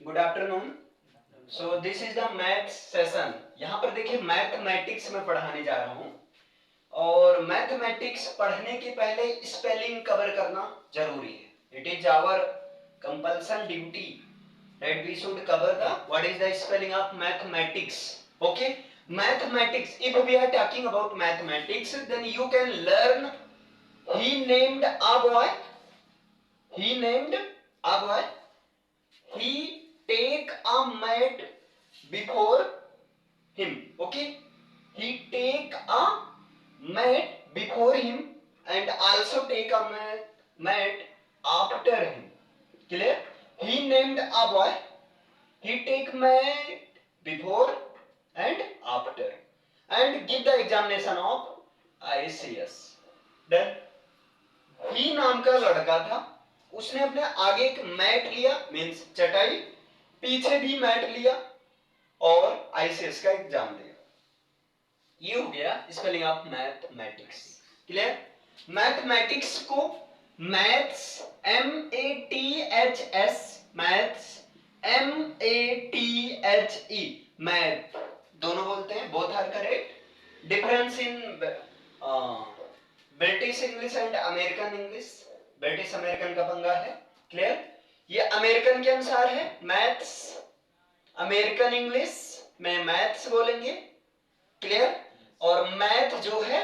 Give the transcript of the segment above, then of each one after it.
Good afternoon. So this is the maths session. यहाँ पर देखिए मैथमेटिक्स में पढ़ाने जा रहा हूँ और मैथमेटिक्स पढ़ने के पहले स्पेलिंग कवर करना जरूरी है। It is our compulsion duty that we should cover the what is the spelling of mathematics. Okay, mathematics, if we are talking about mathematics, then you can learn he named a boy, he named a boy, he take a mat before him. Okay, he take a mat before him and also take a mat after him. Clear? He named a boy, he take mat before and after and give the examination of ICS. Then ही नाम का लड़का था, उसने अपने आगे एक mat लिया, means चटाई, पीछे भी मैट लिया और आईसीएस का एग्जाम दिया। ये हो गया spelling of mathematics. Clear? Mathematics को maths MATHS, maths MATHE, math दोनों बोलते हैं, both are correct. Difference in British English and American English, British American का पंगा है। क्लियर? ये अमेरिकन के अनुसार है मैथ्स, अमेरिकन इंग्लिश में मैथ्स बोलेंगे। क्लियर? और मैथ जो है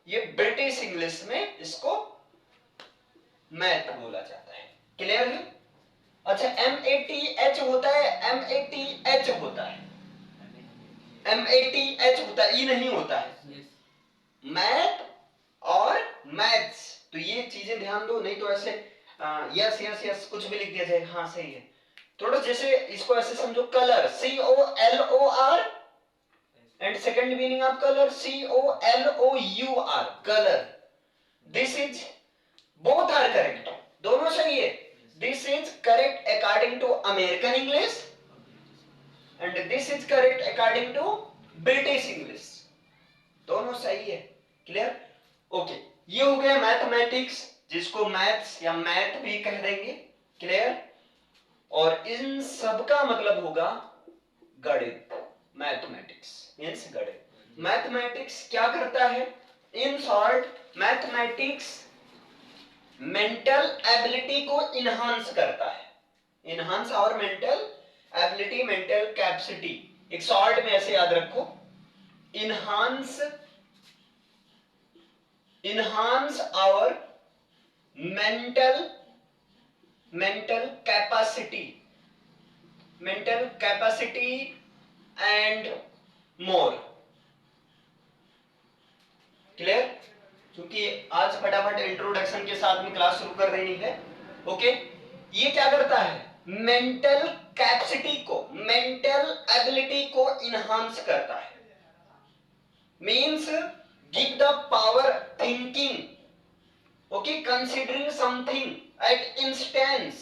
ये ब्रिटिश इंग्लिश में इसको मैथ बोला जाता है। क्लियर है? अच्छा, MATH होता है, MATH होता है, MATH होता है, ई नहीं होता है। मैथ और मैथ्स, तो ये चीजें ध्यान दो, नहीं तो ऐसे यस यस यस कुछ भी लिख दिया जाए, हाँ सही है। थोड़ा जैसे इसको ऐसे समझो, colour COLOR and second meaning of colour COLOUR, colour. This is both are correct, दोनों सही है। This is correct according to American English and this is correct according to British English, दोनों सही है। क्लियर? ओके, ये हो गया mathematics, जिसको मैथ्स या मैथ भी कह देंगे। क्लियर? और इन सब का मतलब होगा गणित। मैथमेटिक्स मींस गणित। मैथमेटिक्स क्या करता है? In short mathematics mental ability को इनहांस करता है। Enhance our mental ability, mental capacity. एक शॉर्ट में ऐसे याद रखो, enhance our mental capacity and more. Clear? क्योंकि आज फटाफट इंट्रोडक्शन के साथ में क्लास शुरू कर देनी है। ओके, ये क्या करता है? मेंटल कैपेसिटी को, मेंटल एबिलिटी को इनहांस करता है। Means give the power thinking, okay, considering something at instance,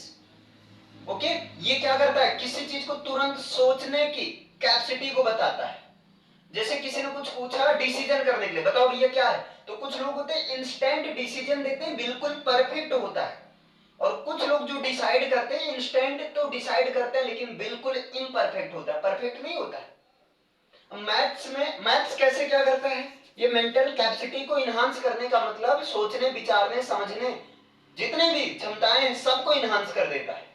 okay, ये क्या करता है? किसी चीज को तुरंत सोचने की कैपेसिटी को बताता है। जैसे किसी ने कुछ पूछा डिसीजन करने के लिए, बताओ भैया क्या है, तो कुछ लोग होते हैं इंस्टेंट डिसीजन देते हैं, बिल्कुल परफेक्ट होता है। और कुछ लोग जो डिसाइड करते हैं, इंस्टेंट तो डिसाइड करते हैं लेकिन बिल्कुल इम्परफेक्ट होता है, परफेक्ट नहीं होता है। मैथ्स में, मैथ्स कैसे क्या करता है? ये मेंटल कैपेसिटी को इनहांस करने का मतलब सोचने, विचारने, समझने, जितने भी क्षमताएं हैं सबको इनहांस कर देता है।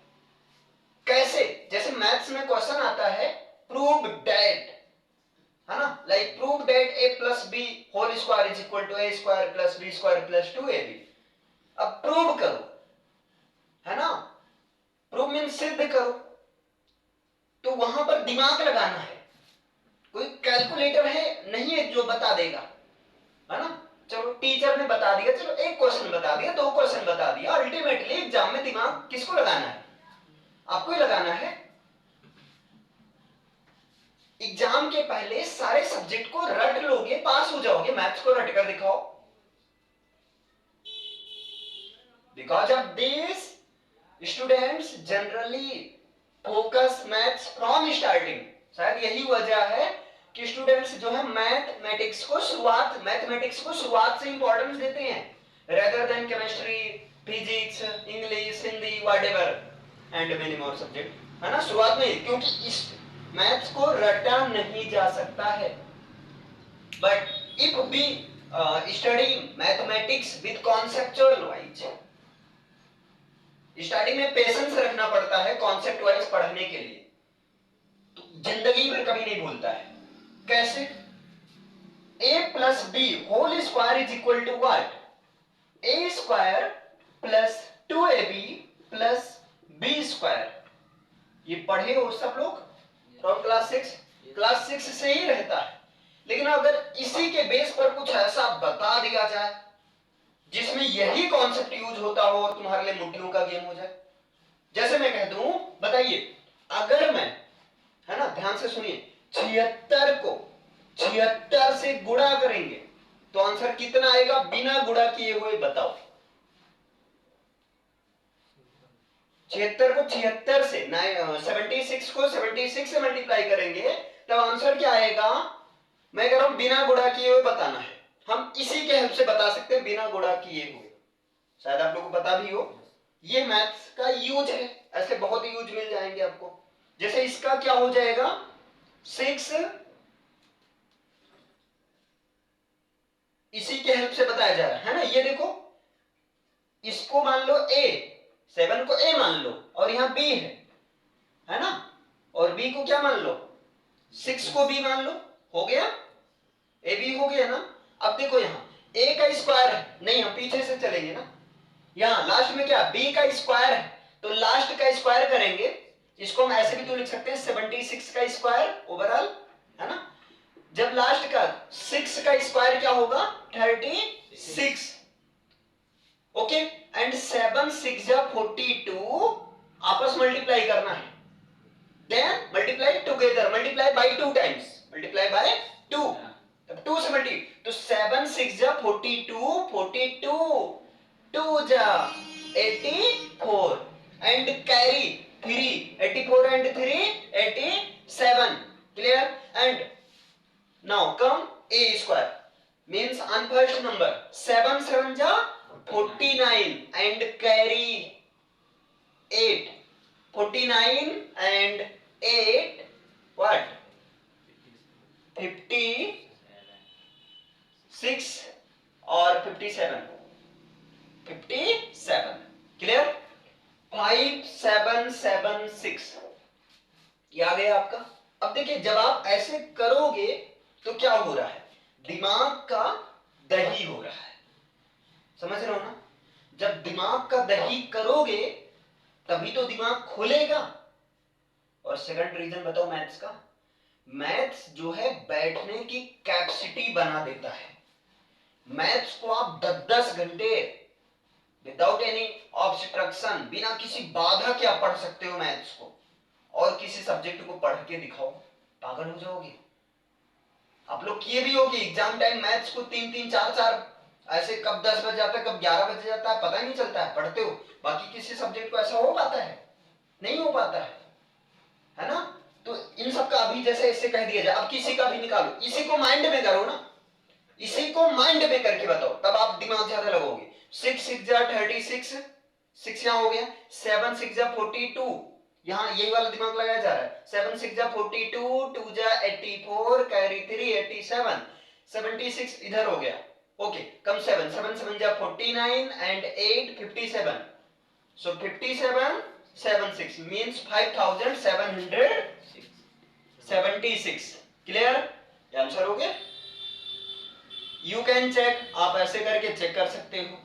कैसे? जैसे मैथ्स में क्वेश्चन आता है प्रूव दैट, है ना, like prove that a plus b whole square is equal to a square plus b square plus 2ab। अब प्रूव करो, है ना, प्रूव मींस सिद्ध करो, तो वहां पर दिमाग लगाना है। कोई कैलकुलेटर है नहीं है जो बता देगा, है ना। चलो टीचर ने बता दिया, चलो एक क्वेश्चन बता दिया, दो क्वेश्चन बता दिया, अल्टीमेटली एग्जाम में दिमाग किसको लगाना है? आपको ही लगाना है। एग्जाम के पहले सारे सब्जेक्ट को रट लोगे, पास हो जाओगे। मैथ्स को रट कर दिखाओ। Because of this students generally focus maths from starting. शायद यही वजह है कि स्टूडेंट्स जो है मैथमेटिक्स को शुरुआत से इंपॉर्टेंस देते हैं, rather than chemistry, physics, English, Hindi, whatever. And many more subject, है ना, शुरुआत में, क्योंकि इस मैथ्स को रटा नहीं जा सकता है। But if we study mathematics with conceptual wise, starting में पेशेंस रखना पड़ता है कॉन्सेप्ट वाइज पढ़ने के लिए, तो जिंदगी भर कभी नहीं भूलता है। कैसे? a plus B whole square is equal to what? A square plus 2ab plus B square. ये पढ़े हो सब लोग फ्रॉम क्लास 6? क्लास 6 से ही रहता है। लेकिन अगर इसी के बेस पर कुछ ऐसा बता दिया जाए जिसमें यही कॉन्सेप्ट यूज होता हो और तुम्हारे लिए मुट्ठियों का गेम हो जाए, जैसे मैं कह दूं, बताइए, अगर मैं, है ना, ध्यान से सुनिए, 76 को 76 से गुणा करेंगे तो आंसर कितना आएगा बिना गुणा किए हुए? बताओ। 76 को 76 से 76 को 76 से मल्टीप्लाई करेंगे तब आंसर क्या आएगा? मैं कह रहा हूं बिना गुणा किए हुए बताना है। हम इसी के हेल्प से बता सकते हैं बिना गुणा किए हुए। शायद आप लोगों को पता भी हो, ये मैथ्स का यूज है। ऐसे बहुत यूज मिल जाएंगे आपको। जैसे इसका क्या हो जाएगा, 6, इसी के हेल्प से बताया जा रहा है ना। ये देखो, इसको मान लो a, 7 को a मान लो और यहां b है ना, और b को क्या मान लो, 6 को b मान लो, हो गया, ए बी हो गया ना। अब देखो यहाँ a का स्क्वायर है, नहीं हम पीछे से चलेंगे ना, यहाँ लास्ट में क्या b का स्क्वायर है, तो लास्ट का स्क्वायर करेंगे। इसको हम ऐसे भी तो लिख सकते हैं 76 का स्क्वायर ओवरऑल, है ना। जब लास्ट का 6 का स्क्वायर क्या होगा, 36, ओके। एंड 7 6 जा 42, आपस मल्टीप्लाई करना है, then multiply together, multiply by 2 times, multiply by 2, तब 2 से मल्टी, तो 7 6 जा 42, 42 2 जा 84 and carry 3, 84 and 3 87, clear. And now come a square means unfirst number, 7 7 जा 49 and carry 8, 49 and 8 what, 56 और 57, 57, क्लियर। 5 7 7 6 ये आ गया आपका। अब देखिए, जब आप ऐसे करोगे तो क्या हो रहा है, दिमाग का दही हो रहा है, समझ रहे हो ना। जब दिमाग का दही करोगे तभी तो दिमाग खुलेगा। और सेकंड रीजन बताओ मैथ्स का, मैथ्स जो है बैठने की कैपेसिटी बना देता है। मैथ्स को आप 10-10 घंटे विदाउट एनी ऑब्स्ट्रक्शन, बिना किसी बाधा के आप पढ़ सकते हो मैथ्स को। और किसी सब्जेक्ट को पढ़ के दिखाओ, पागल हो जाओगे। आप लोग किए भी होगी एग्जाम टाइम मैथ्स को 3-3 4-4, ऐसे कब 10 बज जाता है कब 11 बज जाता है पता ही नहीं चलता है, पढ़ते हो। बाकी किसी सब्जेक्ट को ऐसा हो पाता है? नहीं हो पाता है ना। तो इन सब का अभी जैसे इससे कह दिया जाए, अब किसी का भी निकालो, इसी को माइंड में करो ना, इसी को माइंड में करके बताओ, तब आप दिमाग ज्यादा लगाओगे। 6 6 जा 36, 6 यहाँ हो गया, 7 6 जा 42, यहाँ यही वाला दिमाग लगाया जा रहा है। 7 6 जा 42, 2 जा 84, कैरी 3 87, 76 इधर हो गया, ओके। कम 7 7 7 जा 49 and 8 57, so 57 76 means 5776, clear. Answer हो गया। यू कैन चेक, आप ऐसे करके चेक कर सकते हो।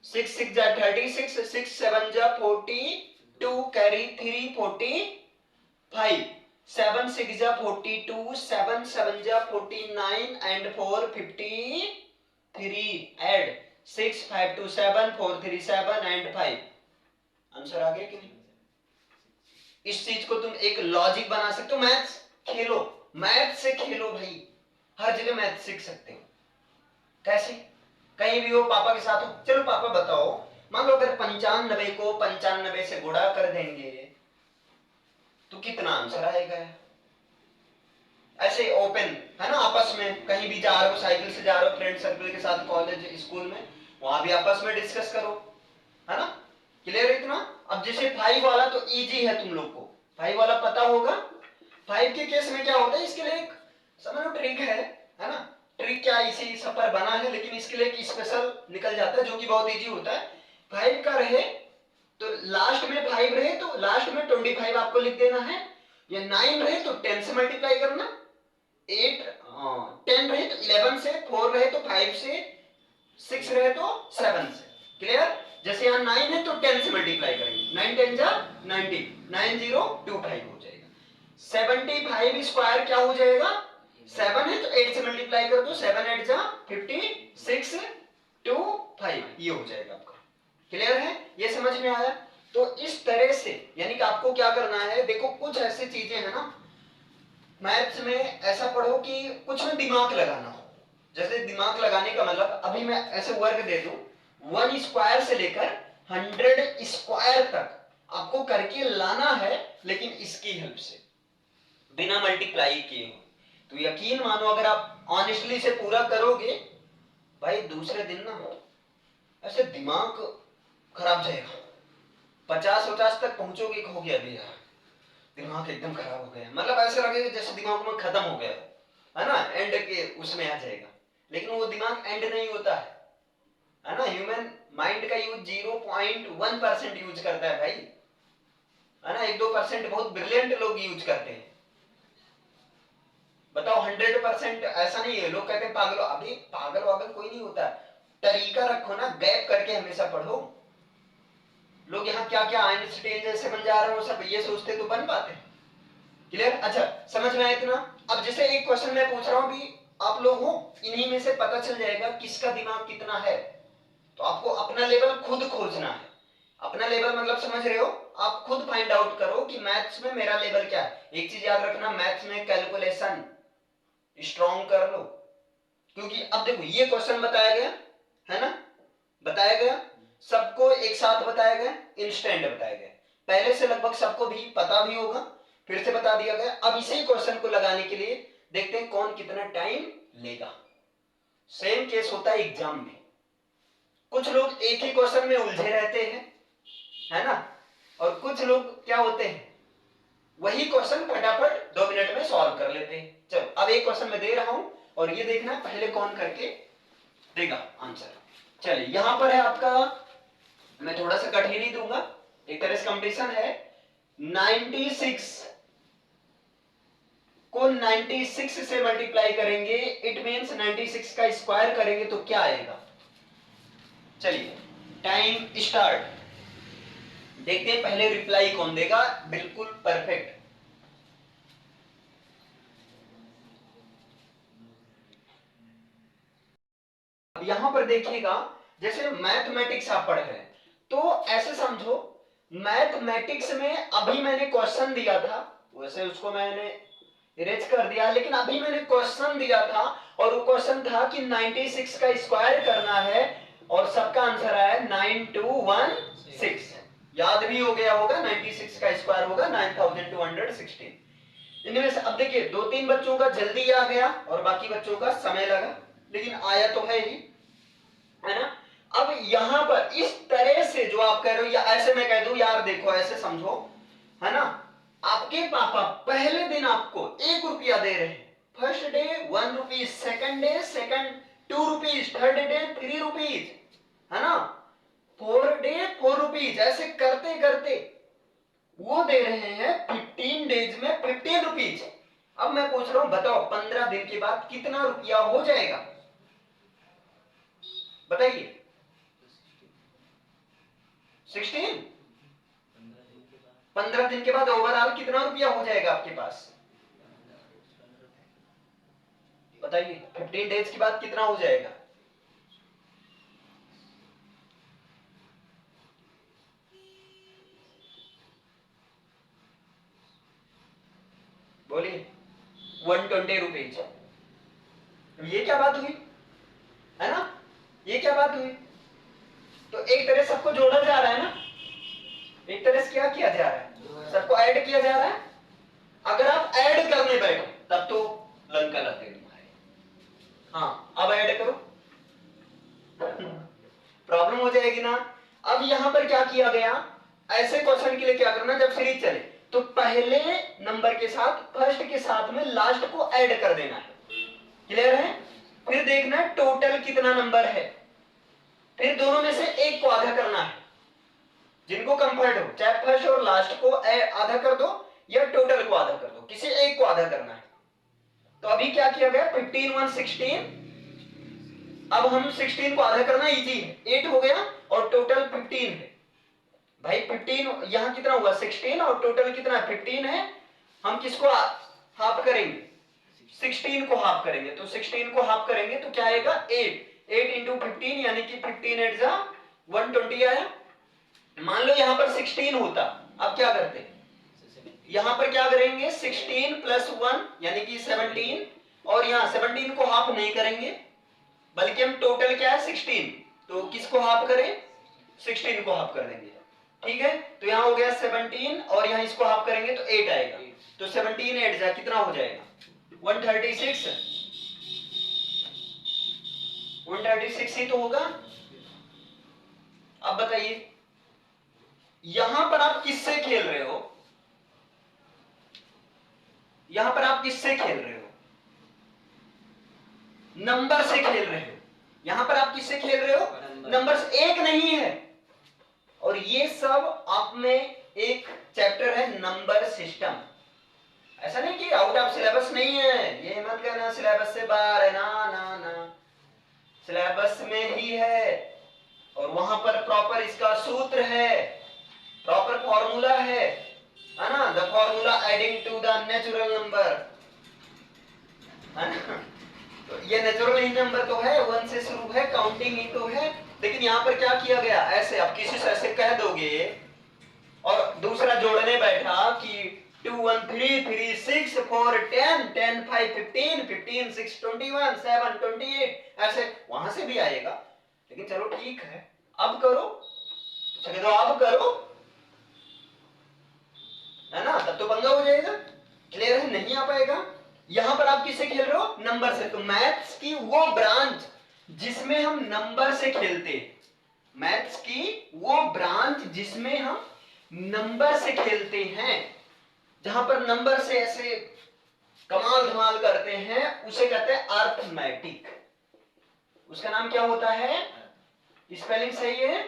6 6 जा 36, 6 7 जा 42, कैरी 3 45, 7 6 जा 42, 7 7 जा 49 एंड 4 53, ऐड 6 5 2 7, 4 3 7 एंड 5। आंसर आ गया कि नहीं? इस चीज को तुम एक लॉजिक बना सकते हो। मैथ्स खेलो, मैथ से खेलो भाई, हर जगह मैथ सीख सकते हो। कैसे? कहीं भी हो, पापा के साथ हो, चलो पापा बताओ, मान लो अगर 95 को 95 से गुणा कर देंगे तो कितना आंसर आएगा। ऐसे ओपन, है ना, आपस में कहीं भी जा रहे हो, साइकिल से जा रहे हो फ्रेंड सर्कल के साथ, कॉलेज स्कूल में, वहां भी आपस में डिस्कस करो, है ना। क्लियर है इतना? अब जैसे 5 वाला तो इजी है, तुम लोग को 5 वाला पता होगा। 5 के केस में क्या होता है, इसके लिए एक समझ लो ट्रिक है ना? ट्रिक क्या इसी सब पर बना है, लेकिन इसके लिए एक स्पेशल निकल जाता है जो कि बहुत इजी होता है। 5 का रहे तो लास्ट में 5 रहे तो लास्ट में 25 आपको लिख देना है, या 9 रहे तो 10 से मल्टीप्लाई करना, 8 10 रहे तो 11 से, 4 रहे तो 5 से, 6 रहे तो 7 से। क्लियर? जैसे यहाँ 9 है तो 10 से मल्टीप्लाई करेंगे, 9 10 जा 90, 9025 हो जाएगा। 75 स्क्वायर क्या हो जाएगा, 7 है तो 8 से मल्टीप्लाई कर दो, 7 8 जा 56 2 5, ये हो जाएगा आपका। क्लियर है? ये समझ में आया? तो इस तरह से यानी कि आपको क्या करना है, देखो कुछ ऐसी चीजें हैं ना मैथ्स में, ऐसा पढ़ो कि कुछ में दिमाग लगाना हो। जैसे दिमाग लगाने का मतलब, अभी मैं ऐसे वर्ग दे दूं 1 स्क्वायर से लेकर 100 स्क्वायर तक आपको करके लाना है, लेकिन इसकी हेल्प से, बिना मल्टीप्लाई किए। तो यकीन मानो अगर आप ऑनेस्टली से पूरा करोगे भाई, दूसरे दिन ना ऐसे दिमाग खराब जाएगा, 50 तक पहुंचोगे, कहोगे अभी यार दिमाग एकदम खराब हो गया, मतलब ऐसे लगेगा जैसे दिमाग में खत्म हो गया है ना, एंड के उसमें आ जाएगा। लेकिन वो दिमाग एंड नहीं होता है ना? ह्यूमन माइंड का यूज 0.1% यूज करता है भाई, है ना? 1-2% बहुत ब्रिलियंट लोग यूज करते हैं। बताओ 100% ऐसा नहीं है। लोग कहते हैं पागल, अभी पागल वागल कोई नहीं होता, तरीका रखो ना, गैप करके हमेशा पढ़ो। लोग यहाँ क्या क्या आइंस्टाइन जैसे बन जा रहे हैं, वो सब ये सोचते तो बन पाते। क्लियर? अच्छा समझ में आया इतना? अब जैसे एक क्वेश्चन मैं पूछ रहा हूं भी, आप लोग हो, इन्हीं में से पता चल जाएगा किसका दिमाग कितना है। तो आपको अपना लेवल खुद खोजना है। अपना लेवल मतलब समझ रहे हो, आप खुद फाइंड आउट करो कि मैथ्स में मेरा लेवल क्या है। एक चीज याद रखना, मैथ्स में कैलकुलेशन स्ट्रॉन्ग कर लो, क्योंकि अब देखो ये क्वेश्चन बताया गया है ना, बताया गया सबको एक साथ, बताया गया इंस्टेंट, बताया गया पहले से, लगभग सबको भी पता भी होगा, फिर से बता दिया गया। अब इसी क्वेश्चन को लगाने के लिए देखते हैं कौन कितना टाइम लेगा। सेम केस होता है एग्जाम में, कुछ लोग एक ही क्वेश्चन में उलझे रहते हैं, है ना, और कुछ लोग क्या होते हैं वही क्वेश्चन फटाफट 2 मिनट में सॉल्व कर लेते हैं। चलो अब एक क्वेश्चन मैं दे रहा हूं और ये देखना पहले कौन करके देगा आंसर। चलिए यहां पर है आपका, मैं थोड़ा सा कठिन ही दूंगा, एक तरह से कंपटीशन है। 96 को 96 से मल्टीप्लाई करेंगे, इट मींस 96 का स्क्वायर करेंगे तो क्या आएगा। चलिए टाइम स्टार्ट, देखते हैं पहले रिप्लाई कौन देगा, बिल्कुल परफेक्ट। यहां पर देखिएगा, जैसे मैथमेटिक्स आप पढ़ रहे हैं तो ऐसे समझो, मैथमेटिक्स में अभी मैंने क्वेश्चन दिया था, वैसे उसको मैंने इरेज कर दिया, लेकिन अभी मैंने क्वेश्चन दिया था और वो क्वेश्चन था कि 96 का स्क्वायर करना है और सबका आंसर आया 9216। याद भी हो गया होगा, 96 का स्क्वायर होगा 9216। इनमें से अब देखिए 2-3 बच्चों का जल्दी आ गया और बाकी बच्चों का समय लगा, लेकिन आया तो है ही, है ना। अब यहां पर इस तरह से जो आप कह रहे हो, या ऐसे मैं कह दूं यार देखो ऐसे समझो, है ना, आपके पापा पहले दिन आपको 1 रुपया दे रहे हैं, first day 1 rupees, second day 2 rupees, third day 3 rupees, है ना, 4 डे 4 रुपीज, ऐसे करते करते वो दे रहे हैं 15 डेज में 15 रुपीज। अब मैं पूछ रहा हूं बताओ 15 दिन के बाद कितना रुपया हो जाएगा, बताइए। 16, 15 दिन के बाद ओवरऑल कितना रुपया हो जाएगा आपके पास, बताइए। 15 डेज के बाद कितना हो जाएगा, बोलिए। 120 रुपीज। ये क्या बात हुई, है ना, ये क्या बात हुई। तो एक तरह सबको जोड़ा जा रहा है ना, एक तरह से क्या किया जा रहा है, सबको ऐड किया जा रहा है। अगर आप ऐड करने बैठो तब तो लंका लगते तुम्हारे। हाँ अब ऐड करो, प्रॉब्लम हो जाएगी ना। अब यहां पर क्या किया गया, ऐसे क्वेश्चन के लिए क्या करना, जब सीरीज चले तो पहले नंबर के साथ फर्स्ट के साथ में लास्ट को ऐड कर देना है। क्लियर है? फिर देखना है टोटल कितना नंबर है, फिर दोनों में से एक को आधा करना है, जिनको कंफर्ट हो, चाहे फर्स्ट और लास्ट को आधा कर दो या टोटल को आधा कर दो, किसी एक को आधा करना है। तो अभी क्या किया गया, 15 1 16, अब हम 16 को आधा करना इजी है, 8 हो गया और टोटल 15 है। भाई 15 यहां कितना हुआ 16 और टोटल कितना 15 है, हम किसको हाफ करेंगे, 16 को हाफ करेंगे, तो 16 को हाफ करेंगे तो क्या आएगा 8 इंटू 15 यानी कि 15 8 जा 120 आया। मान लो यहां पर 16 होता, अब क्या करते, यहां पर क्या करेंगे 16 प्लस 1 यानी कि 17, और यहां 17 को हाफ नहीं करेंगे बल्कि हम टोटल क्या है 16, तो किसको हाफ करें 16 को हाफ कर देंगे। ठीक है, तो यहां हो गया 17 और यहां इसको हाफ करेंगे तो 8 आएगा, तो 17 8 जा कितना हो जाएगा 136, 136 ही तो होगा। अब बताइए यहां पर आप किससे खेल रहे हो, यहां पर आप किससे खेल रहे हो, नंबर से खेल रहे हो, यहां पर आप किससे खेल रहे हो, नंबर से, एक नहीं है। और ये सब आप में एक चैप्टर है नंबर सिस्टम, ऐसा नहीं कि आउट ऑफ सिलेबस नहीं है, ये मत कहना सिलेबस से बाहर है, ना ना ना, सिलेबस में ही है और वहां पर प्रॉपर इसका सूत्र है, प्रॉपर फॉर्मूला है ना, the formula adding to the natural number, है ना। तो ये नेचुरल ही नंबर तो है, 1 से शुरू है, काउंटिंग ही तो है, लेकिन यहां पर क्या किया गया, ऐसे आप किसी से ऐसे कह दोगे और दूसरा जोड़ने बैठा कि 2 1 3 3 6 4 10 10 5 15 15 6 21 7 28, ऐसे वहां से भी आएगा, लेकिन चलो ठीक है अब करो, तो अब करो, है ना, तब तो पंगा हो जाएगा। क्लियर है, नहीं आ पाएगा। यहां पर आप किससे खेल रहे हो, नंबर से, तो मैथ्स की वो ब्रांच जिसमें हम नंबर से खेलते, मैथ्स की वो ब्रांच जिसमें हम नंबर से खेलते हैं, जहां पर नंबर से ऐसे कमाल धमाल करते हैं, उसे कहते हैं अर्थमेटिक। उसका नाम क्या होता है, स्पेलिंग सही है,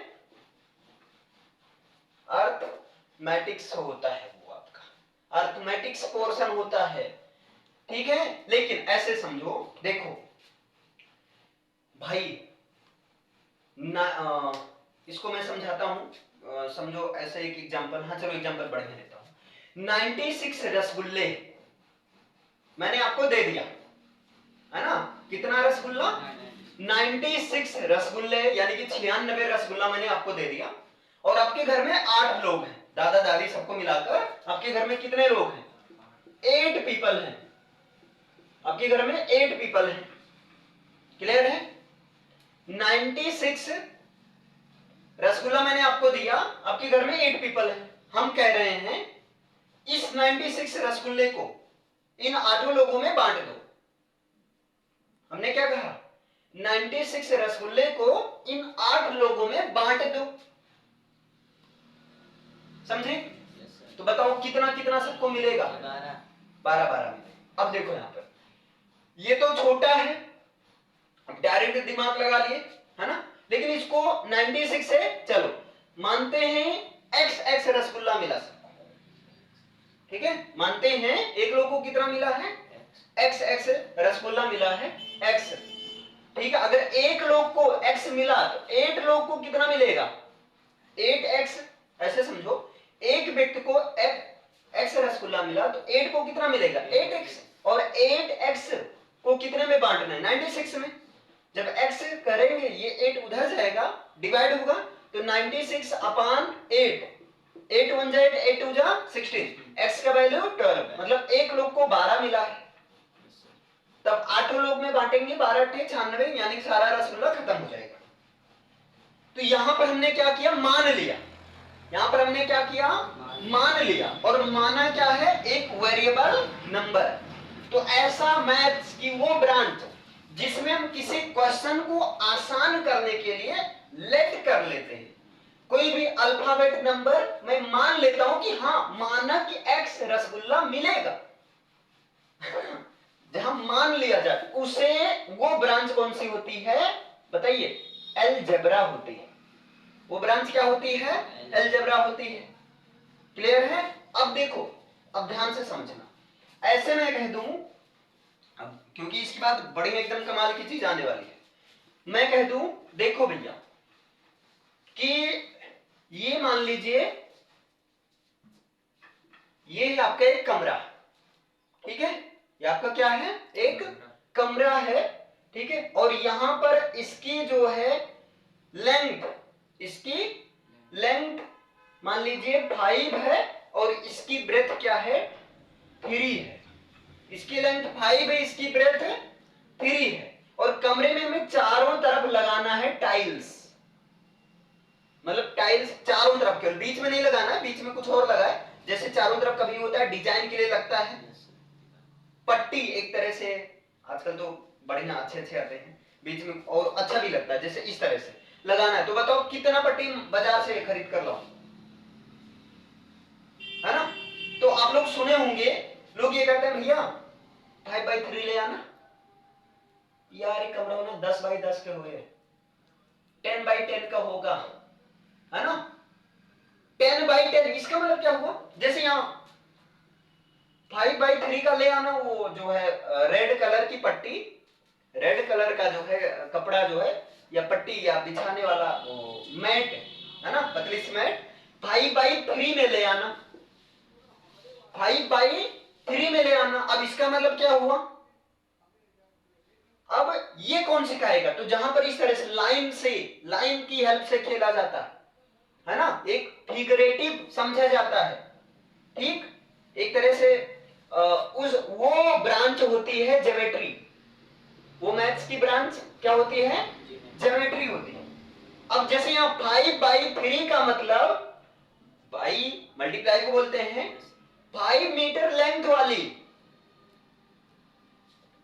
अर्थमेटिक्स होता है, वो आपका अर्थमेटिक्स पोर्शन होता है। ठीक है, लेकिन ऐसे समझो, देखो भाई इसको मैं समझाता हूं, समझो ऐसे एक एग्जांपल, हाँ चलो एग्जांपल बढ़िया लेता हूं, 96 रसगुल्ले मैंने आपको दे दिया, है ना, कितना रसगुल्ला 96 रसगुल्ले यानी कि 96 रसगुल्ला मैंने आपको दे दिया, और आपके घर में 8 लोग हैं, दादा दादी सबको मिलाकर आपके घर में कितने लोग हैं, 8 पीपल हैं, आपके घर में 8 पीपल हैं। क्लियर है, 96 रसगुल्ला मैंने आपको दिया, आपके घर में 8 पीपल हैं, हम कह रहे हैं इस 96 रसगुल्ले को इन 8 लोगों में बांट दो। हमने क्या कहा, 96 रसगुल्ले को इन 8 लोगों में बांट दो, समझे? तो बताओ कितना कितना सबको मिलेगा, 12 मिलेगा। अब देखो यहां पर ये तो छोटा है, डायरेक्ट दिमाग लगा लिए, है ना, लेकिन इसको 96 से चलो मानते हैं x रसगुल्ला मिला सबको, ठीक है, मानते हैं एक लोग को कितना मिला है, x रसगुल्ला मिला है x, ठीक है, अगर एक लोग को x मिला तो 8 लोग को कितना मिलेगा 8x, ऐसे समझो एक व्यक्ति को x रसगुल्ला मिला तो 8 को कितना मिलेगा 8x, और 8x को कितने में बांटना है 96 में, जब x करेंगे ये 8 उधर जाएगा डिवाइड होगा, तो 96 अपान 8, 8 1 जा 8, 8 2 जा 16, x का वैल्यू 12, मतलब एक लोग को 12 मिला है, तब 8 लोग में बांटेंगे 12 8 96, यानी सारा रसगुल्ला खत्म हो जाएगा। तो यहां पर हमने क्या किया, मान लिया, यहां पर हमने क्या किया, मान लिया, और माना क्या है, एक वेरिएबल नंबर। तो ऐसा मैथ्स की वो ब्रांच जिसमें हम किसी क्वेश्चन को आसान करने के लिए लेट कर लेते हैं, अल्फाबेट नंबर मैं मान लेता हूं कि हाँ माना कि एक्स रसगुल्ला मिलेगा, जहां मान लिया जाए उसे, वो ब्रांच कौन सी होती है बताइए? अलजेब्रा होती है। वो ब्रांच क्या होती है? अलजेब्रा होती है। क्लियर है? अब देखो, अब ध्यान से समझना, ऐसे मैं कह दूं, अब क्योंकि इसके बाद बड़ी एकदम कमाल की चीज आने वाली है, मैं कह दूं देखो भैया कि ये मान लीजिए ये है आपका एक कमरा, ठीक है, ये आपका क्या है? एक कमरा है, ठीक है, और यहां पर इसकी जो है लेंथ, इसकी लेंथ मान लीजिए 5 है और इसकी ब्रेथ क्या है? 3 है। इसकी लेंथ 5 है, इसकी ब्रेथ 3 है, और कमरे में हमें चारों तरफ लगाना है टाइल्स, मतलब टाइल्स चारों तरफ, केवल बीच में नहीं लगाना है, बीच में कुछ और लगा है, जैसे चारों तरफ कभी होता है डिजाइन के लिए लगता है पट्टी, एक तरह से आजकल तो बढ़िया अच्छे अच्छे आते हैं बीच में, और अच्छा भी लगता है, जैसे इस तरह से लगाना है। तो बताओ कितना पट्टी बाजार से खरीद कर लाओ, है ना? तो आप लोग सुने होंगे लोग ये कहते हैं भैया 5x3 ले आना, यार ये कमरा ना 10x10 के हुए, 10x10 का होगा, है ना? 10x10, इसका मतलब क्या हुआ? जैसे यहां 5x3 का ले आना, वो जो है रेड कलर की पट्टी, रेड कलर का जो है कपड़ा जो है या पट्टी या बिछाने वाला वो मैट है ना, पतली सी मैट, 5x3 में ले आना, 5x3 में ले आना। अब इसका मतलब क्या हुआ? अब ये कौन सिखाएगा? तो जहां पर इस तरह से लाइन की हेल्प से खेला जाता है ना, एक फिगरेटिव समझा जाता है, ठीक, एक तरह से उस वो ब्रांच होती है ज्योमेट्री, वो मैथ्स की ब्रांच क्या होती है? ज्योमेट्री होती है। अब जैसे यहां 5x3 का मतलब, पाई मल्टीप्लाई को बोलते हैं 5 मीटर लेंथ वाली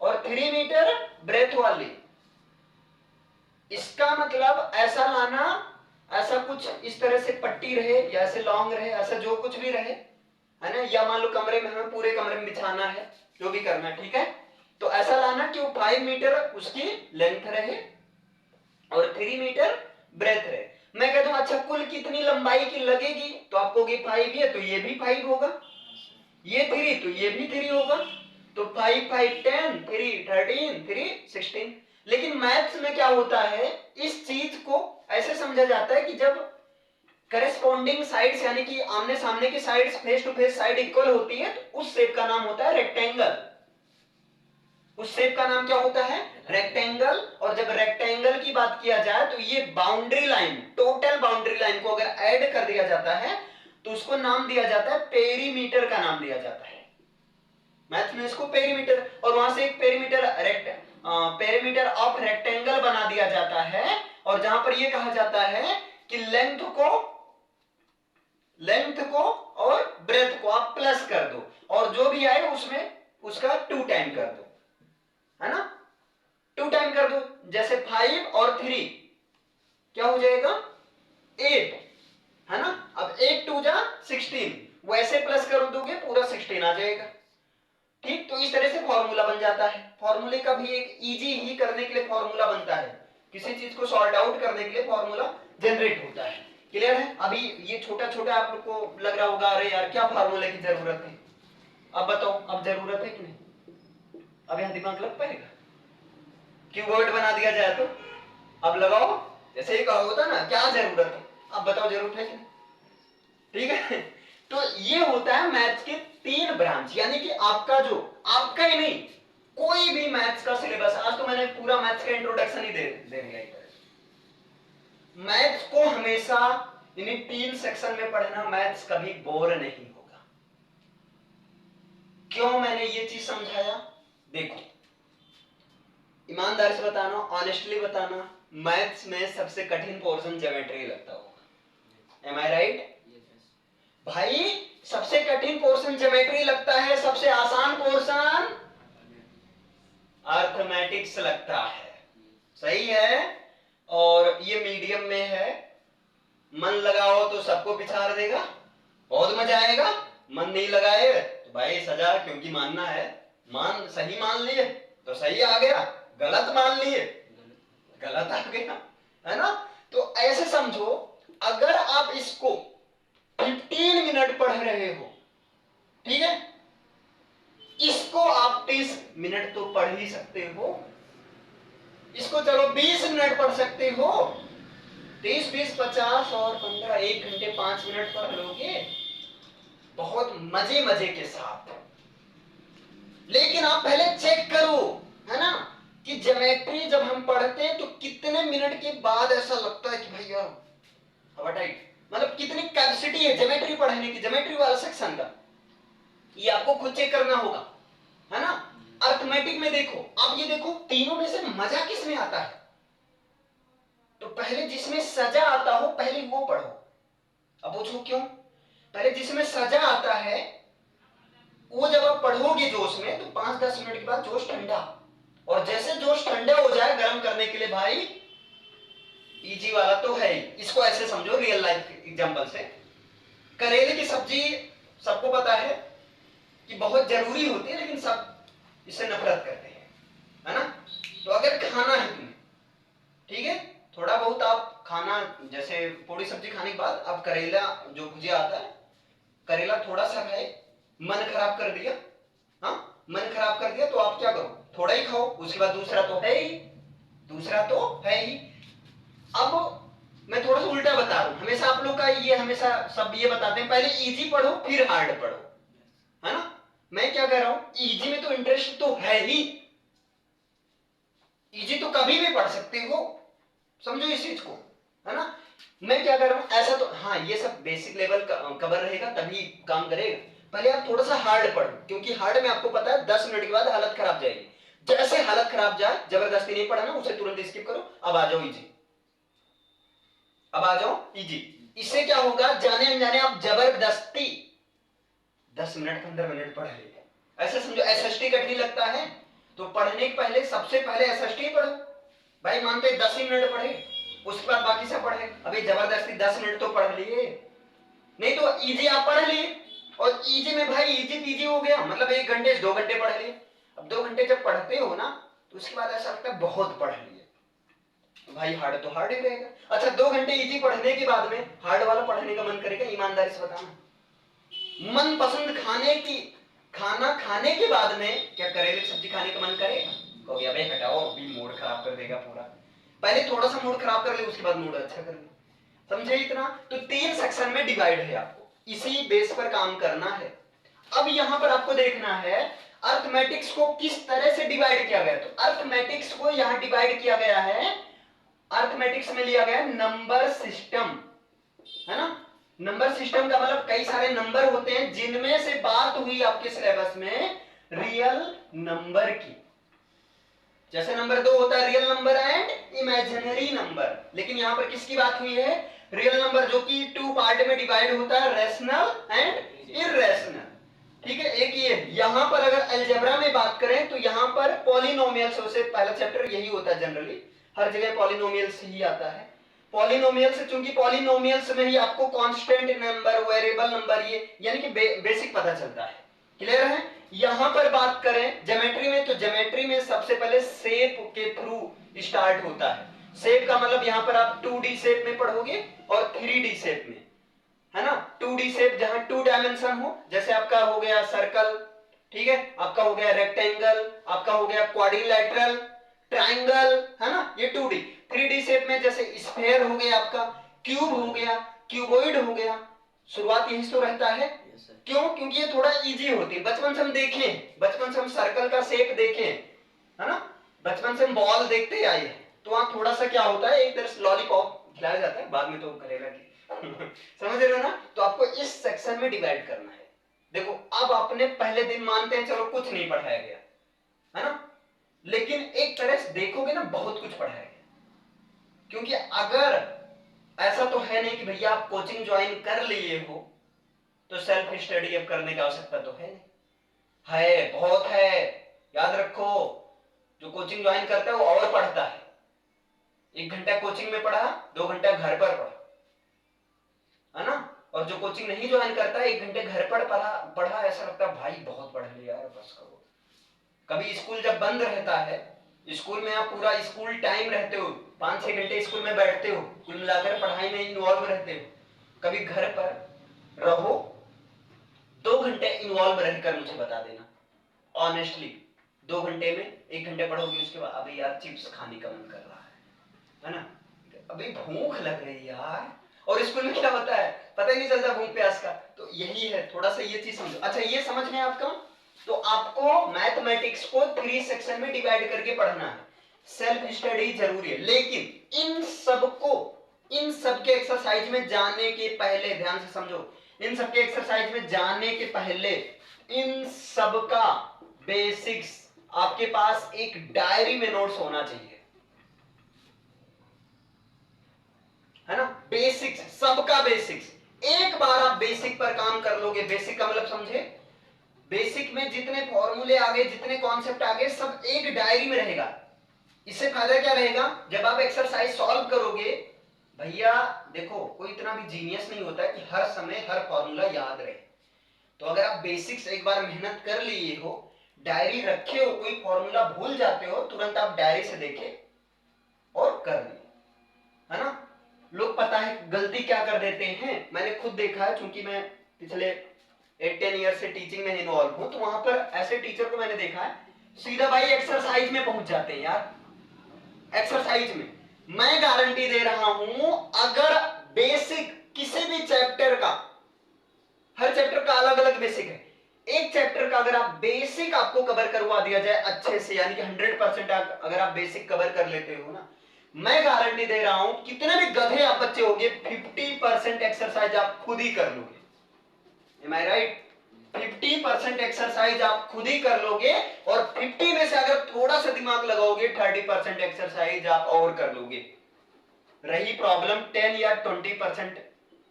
और 3 मीटर ब्रेथ वाली, इसका मतलब ऐसा लाना, ऐसा कुछ इस तरह से पट्टी रहे या ऐसे लॉन्ग रहे, ऐसा जो कुछ भी रहे, है ना, या मान लो कमरे में हमें पूरे कमरे में बिछाना है, जो भी करना है, ठीक है, तो ऐसा लाना कि वो 5 मीटर उसकी लेंथ रहे और 3 मीटर ब्रेथ रहे। मैं कहता हूं अच्छा कुल कितनी लंबाई की लगेगी? तो आपको 5 है तो ये भी 5 होगा, ये 3 तो ये भी 3 होगा, तो 5 5 10, 3 13, 3 16। लेकिन मैथ्स में क्या होता है, इस चीज को ऐसे समझा जाता है कि जब करेस्पॉन्डिंग साइड्स यानी कि आमने सामने की sides, face to face side equal होती है, तो उस शेप का नाम होता है रेक्टेंगल। उस शेप का नाम क्या होता है? रेक्टेंगल। और जब रेक्टेंगल की बात किया जाए तो ये boundary line, total boundary line को अगर ऐड कर दिया जाता है तो उसको नाम दिया जाता है पेरीमीटर, का नाम दिया जाता है मैथ में इसको पेरीमीटर, और वहां से एक पेरीमीटर ऑफ रेक्टेंगल बना दिया जाता है, और जहां पर यह कहा जाता है कि लेंथ को और ब्रेथ को आप प्लस कर दो, और जो भी आए उसमें उसका 2 टाइम कर दो, है ना, 2 टाइम कर दो। जैसे 5 और 3 क्या हो जाएगा? 8, है ना। अब 8 2 जा 16, वैसे प्लस कर दोगे पूरा 16 आ जाएगा, ठीक। तो इस तरह से फॉर्मूला बन जाता है। फॉर्मूले का भी एक इजी ही करने के लिए फॉर्मूला बनता है, किसी चीज को सॉर्ट आउट करने के लिए फॉर्मूला जनरेट होता है। क्लियर है? अभी ये छोटा छोटा आप लोग को लग रहा होगा अरे यार क्या फार्मूले की जरूरत है, अब बताओ अब जरूरत है कि नहीं? अब यहां दिमाग लग पाएगा? कीवर्ड बना दिया जाए तो अब लगाओ, जैसे ही कहा होता ना क्या जरूरत है, अब बताओ जरूरत है कि नहीं? ठीक है। तो ये होता है मैथ्स के 3 ब्रांच, यानी कि आपका जो, आपका ही नहीं कोई भी मैथ्स का सिलेबस, आज तो मैंने पूरा मैथ्स का इंट्रोडक्शन ही दे दिया। मैथ्स को हमेशा इन्हीं 3 सेक्शन में पढ़ना, मैथ्स कभी बोर नहीं होगा। क्यों मैंने ये चीज समझाया? देखो ईमानदार से बताना, ऑनेस्टली बताना, मैथ्स में सबसे कठिन पोर्शन ज्योमेट्री लगता होगा, एम आई राइट? भाई सबसे कठिन पोर्शन ज्योमेट्री लगता है, सबसे आसान पोर्शन अर्थमेटिक्स लगता है, सही है। और ये मीडियम में है, मन लगाओ तो सबको पिछाड़ देगा, बहुत मजा आएगा। मन नहीं लगाए तो भाई सजा, क्योंकि मानना है। सही मान लिए तो सही आ गया, गलत मान लिए गलत आ गया, है ना। तो ऐसे समझो, अगर आप इसको 15 मिनट पढ़ रहे हो, ठीक है, इसको आप 30 मिनट तो पढ़ ही सकते हो, इसको चलो 20 मिनट पढ़ सकते हो, 30 20 50 और 15, 1 घंटे 5 मिनट पढ़ लोगे बहुत मजे मजे के साथ। लेकिन आप पहले चेक करो, है ना, कि ज्योमेट्री जब हम पढ़ते हैं तो कितने मिनट के बाद ऐसा लगता है कि भैया हवा टाइट, मतलब कितनी कैपेसिटी है ज्योमेट्री पढ़ने की, ज्योमेट्री वाला सेक्शन का, ये आपको खुद चेक करना होगा, है ना। अर्थमेटिक में देखो, आप ये देखो तीनों में से मजा किसमें आता है, तो पहले जिसमें सजा आता हो पहले वो पढ़ो। अब पूछो क्यों? पहले जिसमें सजा आता है वो जब आप पढ़ोगे जोश में, तो 5-10 मिनट के बाद जोश ठंडा, और जैसे जोश ठंडा हो जाए गर्म करने के लिए, भाई इजी वाला तो है ही। इसको ऐसे समझो रियल लाइफ एग्जांपल से, करेले की सब्जी सबको पता है कि बहुत जरूरी होती है, लेकिन सब इससे नफरत करते हैं, है ना। तो अगर खाना है तुम्हें, ठीक है, थोड़ा बहुत आप खाना, जैसे पूरी सब्जी खाने के बाद आप करेला जो भुजिया आता है, करेला थोड़ा सा खाए, मन खराब कर दिया, हाँ मन खराब कर दिया, तो आप क्या करो, थोड़ा ही खाओ, उसके बाद दूसरा तो है ही, दूसरा तो है ही। अब मैं थोड़ा सा उल्टा बता रहा हूं, हमेशा आप लोग का ये, हमेशा सब ये बताते हैं पहले इजी पढ़ो फिर हार्ड पढ़ो, है ना। मैं क्या कह रहा हूं, इजी में तो इंटरेस्ट तो है ही, इजी तो कभी भी पढ़ सकते हो, समझो इस चीज को, है ना। मैं क्या कर रहा हूं, ऐसा तो हाँ, ये सब बेसिक लेवल कवर रहेगा तभी काम करेगा। पहले आप थोड़ा सा हार्ड पढ़ो, क्योंकि हार्ड में आपको पता है 10 मिनट के बाद हालत खराब जाएगी, जैसे हालत खराब जाए जबरदस्ती नहीं पढ़ना, उसे तुरंत स्किप करो, अब आ जाओ इजी, अब आ जाओ इजी। इससे क्या होगा, जाने अनजाने आप जबरदस्ती 10 मिनट 15 मिनट पढ़ लेते, ऐसा समझो। एसएसटी कठिन लगता है तो पढ़ने के पहले सबसे पहले एसएसटी पढ़ो, भाई मानते 10 ही मिनट पढ़े, उसके बाद बाकी सब पढ़े, अभी जबरदस्ती 10 मिनट तो पढ़ लिए, नहीं तो इजी आप पढ़ लिए, और इजी में भाई इजी पीजी हो गया, मतलब 1 घंटे से 2 घंटे पढ़ लिए। अब 2 घंटे जब पढ़ते हो ना, तो उसके बाद ऐसा लगता है बहुत पढ़ लिए, भाई हार्ड तो हार्ड ही रहेगा। अच्छा 2 घंटे इजी पढ़ने के बाद में हार्ड वाला पढ़ने का मन करेगा, ईमानदारी से बताना, मन पसंद खाना खाने के बाद में क्या करेले की सब्जी खाने का मन करेगा? कहोगे अबे हटाओ, अभी मूड खराब कर देगा पूरा। पहले थोड़ा सा मूड खराब कर ले, उसके बाद मूड अच्छा कर ले, समझे इतना। तो 3 सेक्शन में डिवाइड है, आपको इसी बेस पर काम करना है। अब यहां पर आपको देखना है अर्थमेटिक्स को किस तरह से डिवाइड किया गया। तो अर्थमेटिक्स को यहां डिवाइड किया गया है, अर्थमेटिक्स में लिया गया नंबर सिस्टम, है ना। नंबर सिस्टम का मतलब कई सारे नंबर होते हैं जिनमें से बात हुई आपके सिलेबस में रियल नंबर की। जैसे नंबर 2 होता है real number and imaginary number, लेकिन यहां पर किसकी बात हुई है, रियल नंबर, जो कि 2 पार्ट में डिवाइड होता है, रेशनल एंड इररेशनल, ठीक है। एक ये यहां पर अगर अलजेब्रा में बात करें तो यहां पर पॉलिनोमियल्स से पहला चैप्टर यही होता है, जनरली हर जगह पॉलिनोमियल्स ही आता है। पॉलिनोमियल्स, चूंकि पॉलिनोमियल्स में ही आपको कांस्टेंट नंबर, वेरिएबल नंबर, ये यानी कि बेसिक पता चलता है, क्लियर है। यहां पर बात करें ज्योमेट्री में, तो ज्योमेट्री में सबसे पहले शेप के थ्रू स्टार्ट होता है। शेप का मतलब यहां पर आप 2D शेप में पढ़ोगे और 3D शेप में, है ना। 2D शेप जहां 2 डायमेंशन हो, जैसे आपका हो गया सर्कल, ठीक है, आपका हो गया रेक्टेंगल, आपका हो गया क्वाड्रिलेटरल, ट्राइंगल, है ना, ये 2D। 3D शेप में जैसे स्फेयर हो गया, आपका क्यूब हो गया, क्यूबॉइड हो गया, शुरुआत यही तो रहता है। क्यों? क्योंकि ये थोड़ा इजी होती है, बचपन से हम देखें, बचपन से हम सर्कल का शेप देखें, है ना, बचपन से हम बॉल देखते आए हैं, तो वहां थोड़ा सा क्या होता है, एक तरह से लॉलीपॉप खिलाया जाता है, बाद में तो करेगा कि समझ रहे हो ना। तो आपको इस सेक्शन में डिवाइड करना है। देखो अब आपने पहले दिन मानते हैं चलो कुछ नहीं पढ़ाया गया, है ना, लेकिन एक तरह से देखोगे ना बहुत कुछ पढ़ाया गया, क्योंकि अगर ऐसा तो है नहीं कि भैया आप कोचिंग ज्वाइन कर लिए हो तो सेल्फ स्टडी अब करने की आवश्यकता तो है नहीं, है बहुत है। याद रखो, जो कोचिंग ज्वाइन करता है वो और पढ़ता है, 1 घंटा कोचिंग में पढ़ा, 2 घंटा घर पर पढ़ा, और जो कोचिंग नहीं ज्वाइन करता है 1 घंटे घर पर पढ़ा ऐसा लगता है भाई बहुत पढ़ लिया यार बस करो। कभी स्कूल जब बंद रहता है, स्कूल में आप पूरा स्कूल टाइम रहते हो, 5-6 घंटे स्कूल में बैठते हो, कुल मिलाकर पढ़ाई में इन्वॉल्व रहते हो। कभी घर पर रहो 2 घंटे इन्वॉल्व रहकर मुझे बता देना ऑनेस्टली, 2 घंटे में 1 घंटे पढ़ोगे उसके बाद अभी यार चिप्स खाने का मन कर रहा है ना, अभी भूख लग रही यार। और स्कूल में क्या होता है पता ही नहीं चलता भूख प्यास का। तो यही है, थोड़ा सा ये चीज समझो। अच्छा ये समझ में आपका, तो आपको मैथमेटिक्स को 3 सेक्शन में डिवाइड करके पढ़ना है। सेल्फ स्टडी जरूरी है, लेकिन इन सब के एक्सरसाइज में जाने के पहले ध्यान से समझो, इन सब के एक्सरसाइज में जाने के पहले इन सब का बेसिक्स आपके पास एक डायरी में नोट्स होना चाहिए, है ना। बेसिक्स, सबका बेसिक्स, एक बार आप बेसिक पर काम कर लोगे, बेसिक का मतलब समझे, बेसिक में जितने फॉर्मूले आ गए, जितने कॉन्सेप्ट आ गए, सब एक डायरी में रहेगा। इससे फायदा क्या रहेगा, जब आप एक्सरसाइज सॉल्व करोगे, भैया देखो कोई इतना भी जीनियस नहीं होता है कि हर समय हर फॉर्मूला याद रहे। तो अगर आप बेसिक्स एक बार मेहनत कर लिए हो, डायरी रखे हो, कोई फॉर्मूला भूल जाते हो, तुरंत आप डायरी से देखे और कर लिए, है ना। लोग पता है गलती क्या कर देते हैं, मैंने खुद देखा है, क्योंकि मैं पिछले 8-10 ईयर से टीचिंग में इन्वॉल्व हूं, तो वहां पर ऐसे टीचर को मैंने देखा है सीधा भाई एक्सरसाइज में पहुंच जाते हैं यार। एक्सरसाइज में मैं गारंटी दे रहा हूं, अगर बेसिक किसी भी चैप्टर का, हर चैप्टर का अलग अलग बेसिक है, एक चैप्टर का अगर आप बेसिक आपको कवर करवा दिया जाए अच्छे से, यानी कि 100% अगर आप बेसिक कवर कर लेते हो ना, मैं गारंटी दे रहा हूं कितने भी गधे आप बच्चे होंगे 50% एक्सरसाइज आप खुद ही कर लोगे। Am I right? 50% एक्सरसाइज आप खुद ही कर लोगे, और 50 में से अगर थोड़ा सा दिमाग लगाओगे 30% एक्सरसाइज आप और कर लोगे। रही प्रॉब्लम 10 या 20%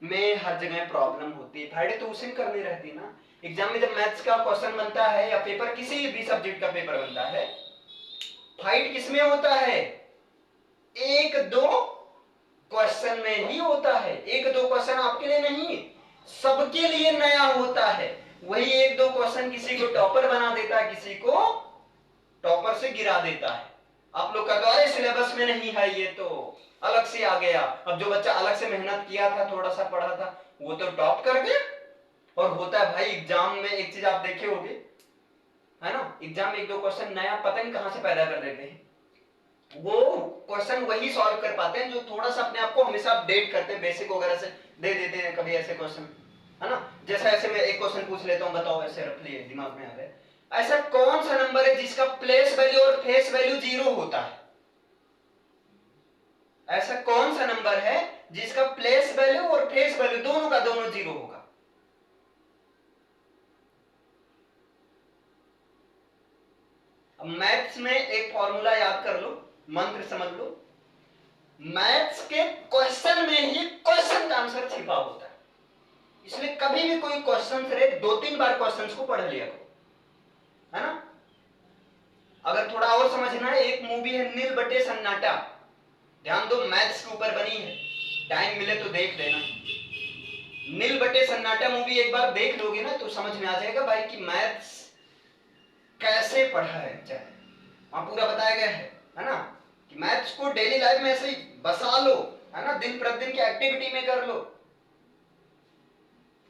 में, हर जगह प्रॉब्लम होती है, फायदे तो उसे करनी रहती ना। एग्जाम में जब मैथ्स का क्वेश्चन बनता है या पेपर किसी भी सब्जेक्ट का पेपर बनता है, फाइट किसमें होता है, 1-2 क्वेश्चन में ही होता है। 1-2 क्वेश्चन आपके लिए नहीं, सबके लिए नया होता है। वही 1-2 क्वेश्चन किसी को टॉपर बना देता है, किसी को टॉपर से गिरा देता है। आप लोग का तो अरे सिलेबस में नहीं है, ये तो अलग से आ गया। अब जो बच्चा अलग से मेहनत किया था, थोड़ा सा पढ़ा था, वो तो टॉप कर गया। और होता है भाई एग्जाम में, एक चीज आप देखे होंगे, है ना, एग्जाम में 1-2 क्वेश्चन नया पता नहीं कहां से पैदा कर देते हैं। वो क्वेश्चन वही सॉल्व कर पाते हैं जो थोड़ा सा अपने आप को हमेशा अपडेट करते हैं, बेसिक वगैरह से दे देते हैं कभी ऐसे क्वेश्चन, है ना। जैसा ऐसे मैं एक क्वेश्चन पूछ लेता हूं, बताओ ऐसे रफली दिमाग में आ गए, ऐसा कौन सा नंबर है जिसका प्लेस वैल्यू और फेस वैल्यू 0 होता है। ऐसा कौन सा नंबर है जिसका प्लेस वैल्यू और फेस वैल्यू दोनों का दोनों 0 होगा। अब मैथ्स में एक फॉर्मूला याद कर लो, मंत्र समझ लो, मैथ्स के क्वेश्चन में ही क्वेश्चन का आंसर छिपा होता है। इसलिए कभी भी कोई क्वेश्चन रहे 2-3 बार क्वेश्चंस को पढ़ लिया करो, है ना। अगर थोड़ा और समझना है, एक मूवी है नील बटे सन्नाटा, ध्यान दो, मैथ्स के ऊपर बनी है, टाइम मिले तो देख लेना। नील बटे सन्नाटा मूवी एक बार देख लोगे ना तो समझ में आ जाएगा भाई कि मैथ्स कैसे पढ़ा है जाए। वहां पूरा बताया गया है ना, कि मैथ्स को डेली लाइफ में ऐसे ही बसा लो, है ना, दिन प्रतिदिन की एक्टिविटी में कर लो।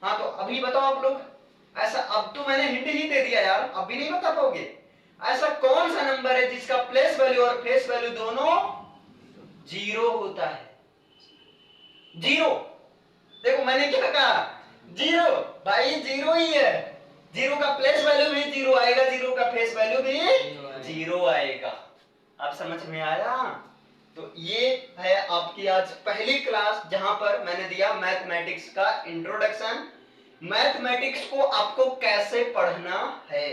हाँ तो अभी बताओ आप लोग, ऐसा, अब तो मैंने हिंट ही दे दिया यार, अभी नहीं बता पाओगे। ऐसा कौन सा नंबर है जिसका प्लेस वैल्यू और फेस वैल्यू दोनों 0 होता है। 0, देखो मैंने क्या कहा, 0 भाई, 0 ही है। 0 का प्लेस वैल्यू भी 0 आएगा, 0 का फेस वैल्यू भी 0 आएगा। आप समझ में आया। तो ये है आपकी आज पहली क्लास, जहां पर मैंने दिया मैथमेटिक्स का इंट्रोडक्शन, मैथमेटिक्स को आपको कैसे पढ़ना है,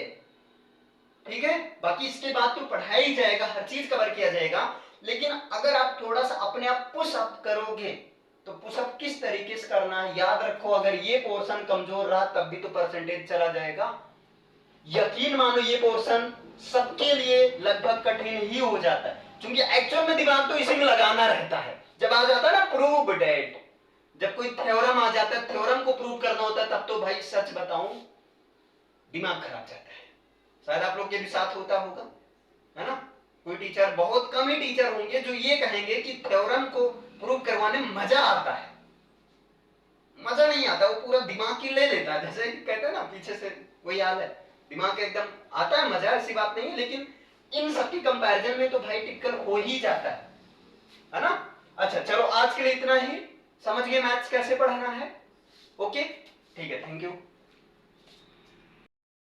ठीक है। बाकी इसके बाद तो पढ़ाया ही जाएगा, हर चीज कवर किया जाएगा, लेकिन अगर आप थोड़ा सा अपने आप पुश अप करोगे तो पुशअप किस तरीके से करना है याद रखो। अगर ये पोर्शन कमजोर रहा तब भी तो परसेंटेज चला जाएगा। यकीन मानो ये पोर्शन सबके लिए लगभग कठिन ही हो जाता है, क्योंकि एक्चुअल में दिमाग तो इसी में लगाना रहता है। जब आ जाता है ना प्रूव डेट, जब कोई थ्योरम आ जाता है, थ्योरम को प्रूव करना होता है, तब तो भाई सच बताऊं दिमाग खराब जाता है। शायद आप लोग के भी साथ होता होगा, है ना। कोई टीचर, बहुत कम ही टीचर होंगे जो ये कहेंगे कि थ्योरम को प्रूव करवाने में मजा आता है। मजा नहीं आता, वो पूरा दिमाग की ले लेता है, जैसे कहते हैं ना पीछे से वही हाल है, दिमाग एकदम आता है मजा, ऐसी बात नहीं है, लेकिन इन सबकी कंपैरिजन में तो भाई टिपिकल हो ही जाता है ना। अच्छा चलो, आज के लिए इतना ही। समझ गए मैथ्स कैसे पढ़ाना है? ओके ठीक है, थैंक यू।